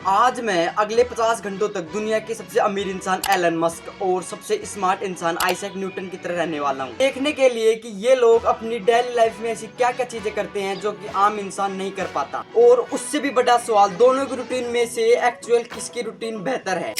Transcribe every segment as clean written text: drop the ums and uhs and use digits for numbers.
आज मैं अगले 50 घंटों तक दुनिया के सबसे अमीर इंसान एलन मस्क और सबसे स्मार्ट इंसान आइजैक न्यूटन की तरह रहने वाला हूँ, देखने के लिए कि ये लोग अपनी डेली लाइफ में ऐसी क्या क्या चीजें करते हैं जो कि आम इंसान नहीं कर पाता। और उससे भी बड़ा सवाल, दोनों की रूटीन में से एक्चुअल किसकी रूटीन बेहतर है।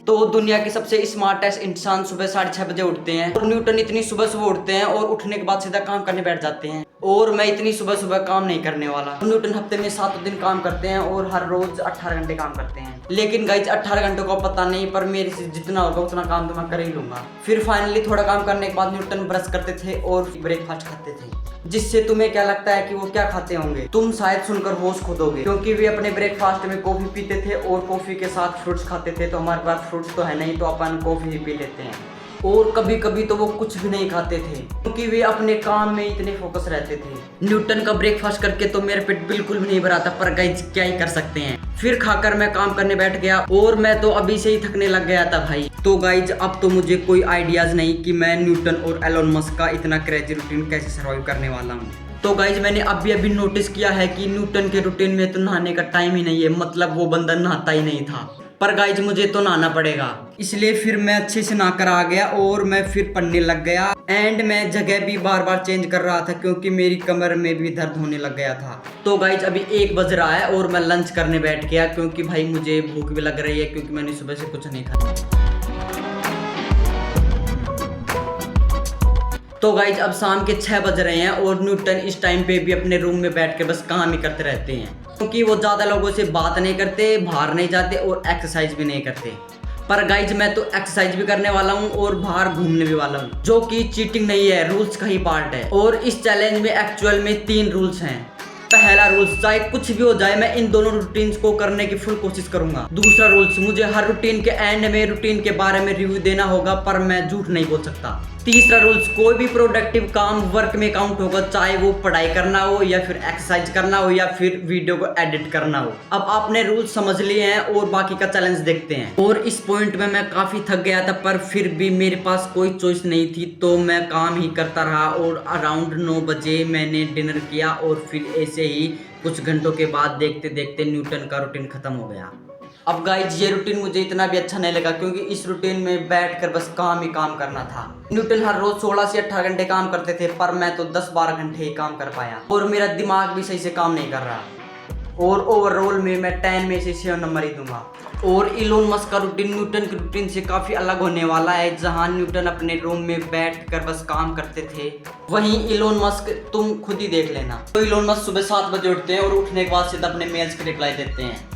तो दुनिया के सबसे स्मार्टेस्ट इंसान सुबह 6:30 बजे उठते हैं और न्यूटन इतनी सुबह सुबह उठते हैं और उठने के बाद सीधा काम करने बैठ जाते हैं। और मैं इतनी सुबह सुबह काम नहीं करने वाला। न्यूटन हफ्ते में 7 दिन काम करते हैं और हर रोज 18 घंटे काम करते हैं। लेकिन गाइस 18 घंटों का पता नहीं, पर मेरे से जितना होगा उतना काम तो मैं कर ही लूंगा। फिर फाइनली थोड़ा काम करने के बाद न्यूटन ब्रश करते थे और ब्रेकफास्ट खाते थे। जिससे तुम्हें क्या लगता है कि वो क्या खाते होंगे? तुम शायद सुनकर होश खो दोगे, क्योंकि वे अपने ब्रेकफास्ट में कॉफी पीते थे और कॉफी के साथ फ्रूट्स खाते थे। तो हमारे पास फ्रूट्स तो है नहीं, तो अपन कॉफी ही पी लेते हैं। और कभी कभी तो वो कुछ भी नहीं खाते थे, क्योंकि वे अपने काम में इतने फोकस रहते थे। न्यूटन का ब्रेकफास्ट करके तो मेरा पेट बिल्कुल भी नहीं भरा था, पर गाइस क्या ही कर सकते हैं। फिर खाकर मैं काम करने बैठ गया और मैं तो अभी से ही थकने लग गया था भाई। तो गाइस अब तो मुझे कोई आइडियाज नहीं कि मैं न्यूटन और एलोन मस्क का इतना क्रेजी रूटीन कैसे सर्वाइव करने वाला हूँ। तो गाइज मैंने अभी नोटिस किया है कि न्यूटन के रूटीन में तो नहाने का टाइम ही नहीं है, मतलब वो बंदा नहाता ही नहीं था। पर गाइज मुझे तो नहाना पड़ेगा, इसलिए फिर मैं अच्छे से नहाकर आ गया और मैं फिर पढ़ने लग गया। एंड मैं जगह भी बार बार चेंज कर रहा था, क्योंकि मेरी कमर में भी दर्द होने लग गया था। तो गाइज अभी 1 बज रहा है और मैं लंच करने बैठ गया, क्योंकि भाई मुझे भूख भी लग रही है, क्योंकि मैंने सुबह से कुछ नहीं खाया। तो गाइज अब शाम के 6 बज रहे हैं और न्यूटन इस टाइम पे भी अपने रूम में बैठ के बस काम ही करते रहते हैं, क्योंकि वो ज़्यादा लोगों से बात नहीं करते, बाहर नहीं जाते और एक्सरसाइज भी नहीं करते। पर गाइज मैं तो एक्सरसाइज भी करने वाला हूँ और बाहर घूमने भी वाला हूँ, जो कि चीटिंग नहीं है, रूल्स का ही पार्ट है। और इस चैलेंज में एक्चुअल में 3 रूल्स हैं। पहला रूल्स, चाहे कुछ भी हो जाए मैं इन दोनों रूटीन्स को करने की फुल कोशिश करूंगा। दूसरा रूल्स, मुझे हर रूटीन के एंड में रूटीन के बारे में रिव्यू देना होगा, पर मैं झूठ नहीं बोल सकता। तीसरा रूल्स, कोई भी प्रोडक्टिव काम वर्क में काउंट होगा, चाहे वो पढ़ाई करना हो या फिर एक्सरसाइज करना हो या फिर वीडियो को एडिट करना हो। अब आपने रूल्स समझ लिए हैं और बाकी का चैलेंज देखते हैं। और इस पॉइंट में मैं काफी थक गया था, पर फिर भी मेरे पास कोई चॉइस नहीं थी, तो मैं काम ही करता रहा। और अराउंड 9 बजे मैंने डिनर किया और फिर ऐसे ही कुछ घंटों के बाद देखते देखते न्यूटन का रूटीन खत्म हो गया। अब गाइज ये रूटीन मुझे इतना भी अच्छा नहीं लगा, क्योंकि इस रूटीन में बैठकर बस काम ही काम करना था। न्यूटन हर रोज 16 से 18 घंटे काम करते थे, पर मैं तो 10-12 घंटे ही काम कर पाया और मेरा दिमाग भी सही से काम नहीं कर रहा। और ओवरऑल में मैं 10 में से 7 नंबर ही दूंगा। और इलोन मस्क का रूटीन न्यूटन की रूटीन से काफ़ी अलग होने वाला है। जहां न्यूटन अपने रूम में बैठकर बस काम करते थे, वहीं इलोन मस्क तुम खुद ही देख लेना। तो इलोन मस्क सुबह 7 बजे उठते हैं और उठने के बाद सीधा अपने मेल्स के रिप्लाई देते हैं।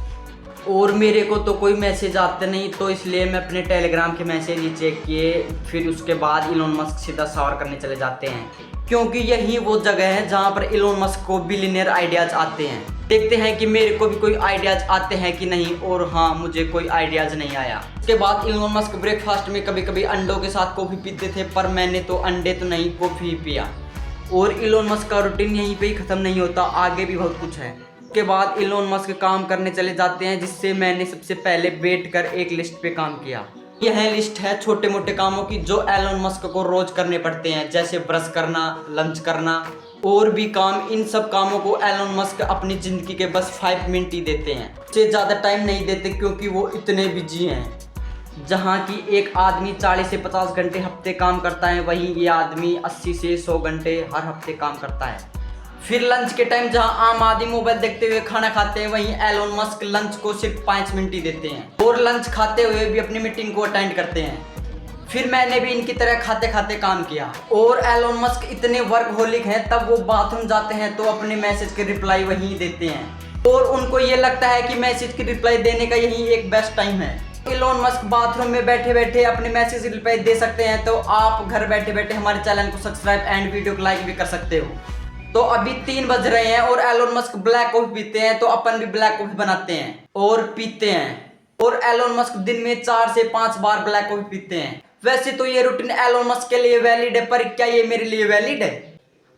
और मेरे को तो कोई मैसेज आते नहीं, तो इसलिए मैं अपने टेलीग्राम के मैसेज ही चेक किए। फिर उसके बाद इलोन मस्क सीधा शावर करने चले जाते हैं, क्योंकि यही वो जगह है जहां पर इलोन मस्क को बिलियनियर आइडियाज आते हैं। देखते हैं कि मेरे को भी कोई आइडियाज आते हैं कि नहीं। और हाँ, मुझे कोई आइडियाज नहीं आया। उसके बाद इलोन मस्क ब्रेकफास्ट में कभी कभी अंडों के साथ कॉफ़ी पीते थे, पर मैंने तो अंडे तो नहीं, कॉफ़ी ही पिया। और इलोन मस्क का रूटीन यहीं पे ही ख़त्म नहीं होता, आगे भी बहुत कुछ है। उसके बाद इलोन मस्क काम करने चले जाते हैं, जिससे मैंने सबसे पहले बैठकर एक लिस्ट पे काम किया। यह लिस्ट है छोटे मोटे कामों की, जो एलोन मस्क को रोज करने पड़ते हैं, जैसे ब्रश करना, लंच करना और भी काम। इन सब कामों को एलोन मस्क अपनी जिंदगी के बस 5 मिनट ही देते हैं, उससे ज़्यादा टाइम नहीं देते, क्योंकि वो इतने बिजी हैं। जहाँ की एक आदमी 40 से 50 घंटे हफ्ते काम करता है, वहीं ये आदमी 80 से 100 घंटे हर हफ्ते काम करता है। फिर लंच के टाइम जहां आम आदमी मोबाइल देखते हुए खाना खाते हैं, वहीं एलोन मस्क लंच को सिर्फ 5 मिनट ही देते हैं और लंच खाते हुए भी अपनी मीटिंग को अटेंड करते हैं। फिर मैंने भी इनकी तरह खाते खाते काम किया। और एलोन मस्क इतने वर्कहोलिक हैं, तब वो बाथरूम जाते हैं तो अपने मैसेज के रिप्लाई वहीं देते हैं, और उनको ये लगता है कि मैसेज की रिप्लाई देने का यही एक बेस्ट टाइम है। इलोन मस्क बाथरूम में बैठे बैठे अपने मैसेज की रिप्लाई दे सकते हैं, तो आप घर बैठे बैठे हमारे चैनल को सब्सक्राइब एंड वीडियो को लाइक भी कर सकते हो। तो अभी 3 बज रहे हैं और एलोन मस्क ब्लैक कॉफी पीते हैं, तो अपन भी ब्लैक कॉफी बनाते हैं और पीते हैं। और एलोन मस्क दिन में 4 से 5 बार ब्लैक कॉफी पीते हैं। वैसे तो ये रूटीन एलोन मस्क के लिए वैलिड है, पर क्या ये मेरे लिए वैलिड है?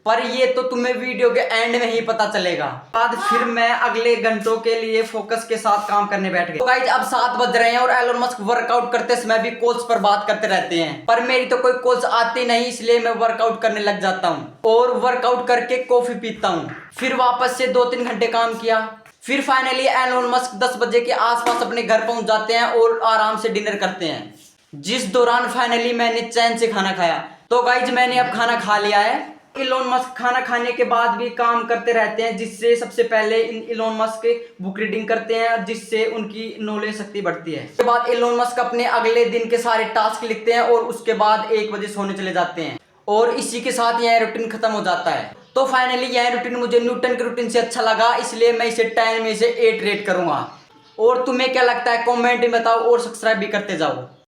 पर ये तो तुम्हें वीडियो के एंड में ही पता चलेगा। बाद फिर मैं अगले घंटों के लिए फोकस के साथ काम करने बैठ गया। तो गाइस अब 7 बज रहे हैं और एलोन मस्क वर्कआउट करते समय भी कोच पर बात करते रहते हैं, पर मेरी तो कोई कोच आती नहीं, इसलिए मैं वर्कआउट करने लग जाता हूँ और वर्कआउट करके कॉफी पीता हूँ। फिर वापस से 2-3 घंटे काम किया फिर फाइनली एलोन मस्क 10 बजे के आसपास अपने घर पहुंच जाते हैं और आराम से डिनर करते हैं, जिस दौरान फाइनली मैंने चैन से खाना खाया। तो गाइज मैंने अब खाना खा लिया है। इलोन मस्क खाना खाने के बाद भी काम करते रहते हैं, जिससे सबसे पहले इलोन मस्क बुक रीडिंग करते हैं, जिससे उनकी नॉलेज शक्ति बढ़ती है। उसके बाद इलोन मस्क अपने अगले दिन के सारे टास्क लिखते हैं और उसके बाद 1 बजे सोने चले जाते हैं, और इसी के साथ यह रूटीन खत्म हो जाता है। तो फाइनली यह रूटीन मुझे न्यूटन के रूटीन से अच्छा लगा, इसलिए मैं इसे 10 में से 8 रेट करूंगा। और तुम्हें क्या लगता है कमेंट में बताओ, और सब्सक्राइब भी करते जाओ।